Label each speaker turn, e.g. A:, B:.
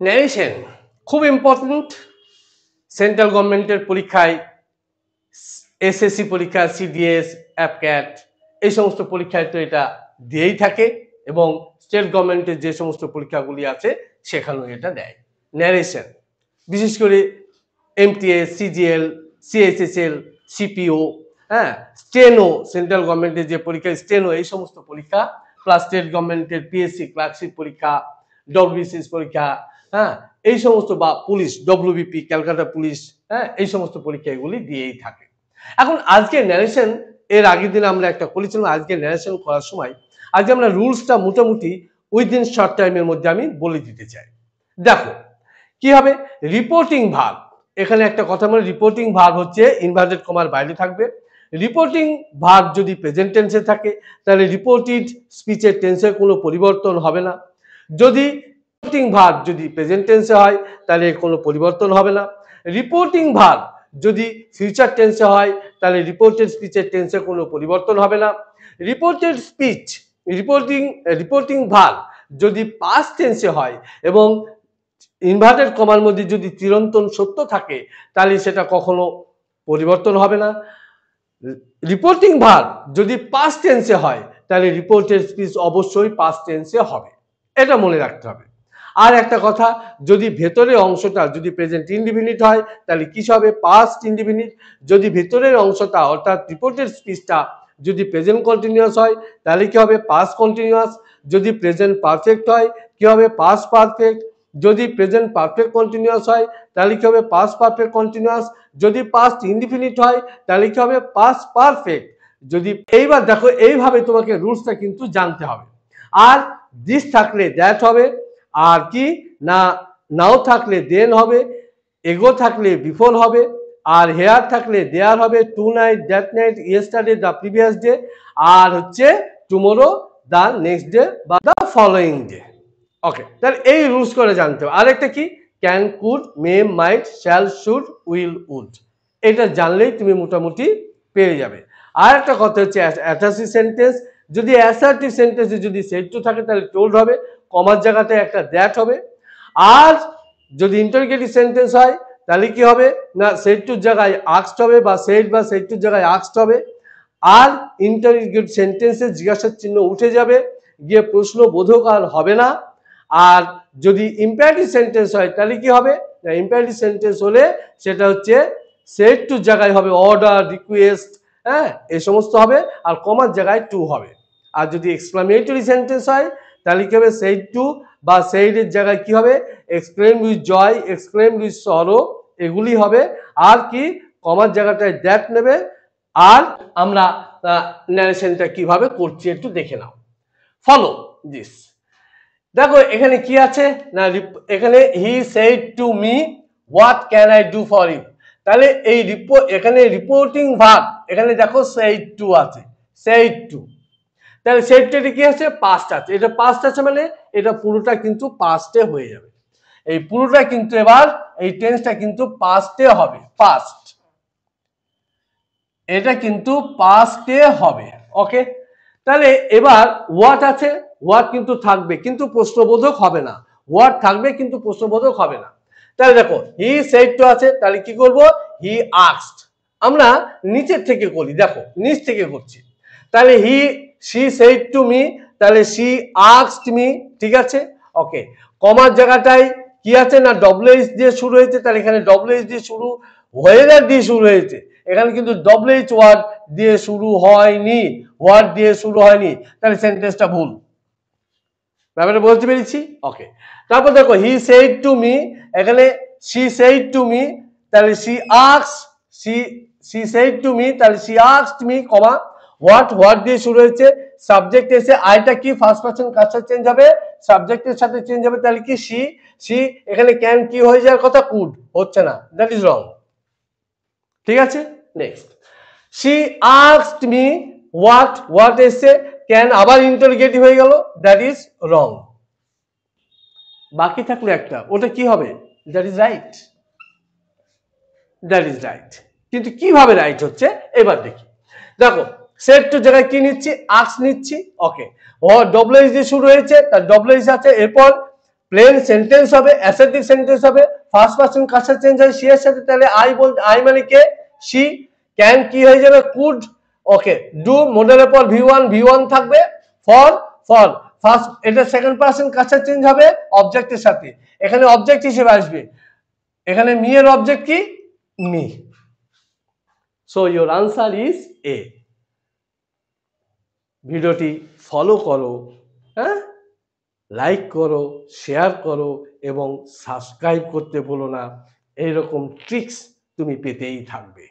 A: Narration খুব important. Central গভর্নমেন্টের পরীক্ষায় এসএসসি পরীক্ষা, সিডিএস, অ্যাপক্যাট এই সমস্ত পরীক্ষায় তো এটা দিয়েই থাকে এবং স্টেট গভর্নমেন্টের যে সমস্ত পরীক্ষাগুলি আছে সেখানেও এটা দেয় ন্যারেশন। বিশেষ করে এমটিএস, সিজিএল, সিএসএসএল, সিপিও, হ্যাঁ, স্টেনো, সেন্ট্রাল গভর্নমেন্টের যে পরীক্ষা স্টেনো এই সমস্ত পরীক্ষা, প্লাস স্টেট গভর্নমেন্টের পিএসসি ক্লার্কশিপ পরীক্ষা, ডব্লিউবিসিএস পরীক্ষা, হ্যাঁ, এই সমস্ত বা পুলিশ ডব্লিউবিপি ক্যালকাটা পুলিশ, হ্যাঁ, এই সমস্ত পরীক্ষা এগুলি দিয়েই থাকে। এখন আজকে ন্যারেশন এর আগের দিন আমরা একটা করেছিলাম, আজকে ন্যারেশন করার সময় আজকে আমরা রুলসটা মোটামুটি উইদিন শর্ট টাইমের মধ্যে আমি বলে দিতে চাই। দেখো কি হবে, রিপোর্টিং ভার্ব, এখানে একটা কথা বলে, রিপোর্টিং ভার্ব হচ্ছে ইনভার্টেড কমার বাইরে থাকবে। রিপোর্টিং ভার্ব যদি প্রেজেন্ট টেন্সে থাকে তাহলে রিপোর্টেড স্পিচের টেন্সের কোনো পরিবর্তন হবে না। যদি রিপোর্টিং ভার্ব যদি প্রেজেন্ট টেন্সে হয় তাহলে কোনো পরিবর্তন হবে না। রিপোর্টিং ভার্ব যদি ফিউচার টেন্সে হয় তাহলে রিপোর্টেড স্পিচের টেন্সে কোনো পরিবর্তন হবে না। রিপোর্টেড স্পিচ, রিপোর্টিং ভার্ব যদি পাস্ট টেন্সে হয় এবং ইনভার্টেড কমার মধ্যে যদি চিরন্তন সত্য থাকে তাহলে সেটা কখনো পরিবর্তন হবে না। রিপোর্টিং ভার্ব যদি পাস্ট টেন্সে হয় তাহলে রিপোর্টেড স্পিচ অবশ্যই পাস্ট টেন্সে হবে, এটা মনে রাখতে হবে। আর একটা কথা, যদি ভেতরের অংশটা যদি প্রেজেন্ট ইনডিফিনিট হয় তাহলে কি হবে, পাস্ট ইনডিফিনিট। যদি ভেতরের অংশটা অর্থাৎ রিপোর্টেড স্পিচটা যদি প্রেজেন্ট কন্টিনিউয়াস হয় তাহলে কি হবে, পাস্ট কন্টিনিউয়াস। যদি প্রেজেন্ট পারফেক্ট হয় কি হবে, পাস্ট পারফেক্ট। যদি প্রেজেন্ট পারফেক্ট কন্টিনিউয়াস হয় তাহলে কি হবে, পাস্ট পারফেক্ট কন্টিনিউয়াস। যদি পাস্ট ইনডিফিনিট হয় তাহলে কি হবে, পাস্ট পারফেক্ট। যদি এইবার দেখো এইভাবে তোমাকে রুলসটা কিন্তু জানতে হবে। আর দিস থাকলে দ্যাট হবে, আর কি না নাও থাকলে দেন হবে, এগো থাকলে বিফোর হবে, আর হেয়ার থাকলে দেয়ার হবে, tonight, that night, yesterday, the previous day, আর হচ্ছে টুমোরো, দ্য নেক্সট ডে বা দ্য ফলোয়িং ডে। ওকে, তাহলে এই রুলস করে জানতে হবে। আরেকটা কি, can, could, may, might, shall, should, will, would, এটা জানলেই তুমি মোটামুটি পেয়ে যাবে। আর একটা কথা হচ্ছে অ্যাসার্টিভ সেন্টেন্স, যদি অ্যাসার্টিভ সেন্টেন্সে যদি সেড টু থাকে তাহলে টোল্ড হবে, কমার জায়গাতে একটা দ্যাট হবে। আর যদি ইন্টারোগেটিভ সেন্টেন্স হয় তাহলে কি হবে না, সেড টুর জায়গায় আস্কড হবে বা সেড বা সেড টুর জায়গায় আস্কড হবে। আর ইন্টারোগেটিভ সেন্টেন্সে জিজ্ঞাসার চিহ্ন উঠে যাবে, গিয়ে প্রশ্ন বোধক আর হবে না। আর যদি ইম্পারেটিভ সেন্টেন্স হয় তাহলে কি হবে, ইম্পারেটিভ সেন্টেন্স হলে সেটা হচ্ছে সেড টুর জায়গায় হবে অর্ডার, রিকোয়েস্ট, হ্যাঁ, এই সমস্ত হবে, আর কমার জায়গায় টু হবে। আর যদি এক্সক্লামেটরি সেন্টেন্স হয় তাহলে কি হবে, সেড টু বা সেইডের জায়গায় কি হবে, exclaim with joy, exclaim with sorrow, এগুলি হবে। আর কি কমার জায়গাটায় দ্যাট নেবে। আর আমরা ন্যারেশনটা কিভাবে করছি একটু দেখে নাও, ফলো দিস। দেখো এখানে কি আছে না, এখানে he said to me what can I do for you. তাহলে এই এখানে রিপোর্টিং ভার্ব, এখানে দেখো সেড টু আছে, সেড টু, তাহলে সেড টু কি আছে, পাস্ট আছে। এটা পাস্ট আছে মানে এটা পুরোটা কিন্তু পাস্টে হয়ে যাবে। এই পুরোটা কিন্তু এবার এই টেন্সটা কিন্তু পাস্টে হবে, পাস্ট, এটা কিন্তু পাস্টে হবে। ওকে, তাহলে এবার হোয়াট আছে, হোয়াট কিন্তু থাকবে কিন্তু প্রশ্নবোধক হবে না, হোয়াট থাকবে কিন্তু প্রশ্নবোধক হবে না। তাহলে দেখো হি সেড টু আছে, তাহলে কি করব, হি আস্কড। আমরা নিচের থেকে করি, দেখো নিচ থেকে করছি। তাহলে শি সেড টু মি, তাহলে শি আস্কড মি, ঠিক আছে। ওকে, কমার জায়গাটায় কি আছে না, ডব্লিউএইচ দিয়ে শুরু হয়েছে, তাহলে এখানে ডব্লিউএইচ দিয়ে শুরু, হোয়েদার দিয়ে শুরু হয়েছে, এখানে কিন্তু ডব্লিউএইচ ওয়ার্ড দিয়ে শুরু হয়নি, ওয়ার্ড দিয়ে শুরু হয়নি, তাহলে সেন্টেন্সটা ভুল। ব্যাপারটা বলতে পেরেছি? ওকে, তারপর দেখো হি সেড টু মি, এখানে শি সেড টু মি, তাহলে she asked, she said to me, তাহলে she asked me, comma, what দিয়ে শুরু হয়েছে, সাবজেক্ট এসে আইটা কি ফার্স্ট পারসন কাজটা চেঞ্জ হবে, সাবজেক্টের সাথে চেঞ্জ হবে, তাহলে কি শি, এখানে ক্যান কি হয়ে যাওয়ার কথা, কুড হচ্ছে না, দ্যাট ইজ রং। ঠিক আছে, next, she asked me what এসে, ক্যান আবার ইন্টারোগেটিভ হয়ে গেল, দ্যাট ইজ রং। বাকি থাকলো একটা, ওটা কি হবে, that is right, that is right. কিন্তু কিভাবে রাইট হচ্ছে এবার দেখি। দেখো সেড টু জায়গায় কি নিচ্ছি, আস্ক নিচ্ছি। ওকে, ও ডব্লিউএইচ দিয়ে শুরু হয়েছে, তার ডব্লিউএইচ আছে, এরপর প্লেন সেন্টেন্স হবে, অ্যাসার্টিভ সেন্টেন্স হবে, ফার্স্ট পারসন কাজটা চেঞ্জ হয় সি এর সাথে, তাহলে আই মানে কে, সি। ক্যান কি হয়ে যাবে, কুড। ওকে, ডু মোডের পর ভি ওয়ান থাকবে, ফর ফার্স্ট, এটা সেকেন্ড পারসন কাজটা চেঞ্জ হবে অবজেক্টের সাথে, এখানে অবজেক্ট হিসেবে আসবে, এখানে মি এর অবজেক্ট কি, me. So your answer is a. ভিডিওটি ফলো করো, হ্যাঁ, লাইক করো, শেয়ার করো এবং সাবস্ক্রাইব করতে ভুলো না। এইরকম ট্রিক্স তুমি পেতেই থাকবে।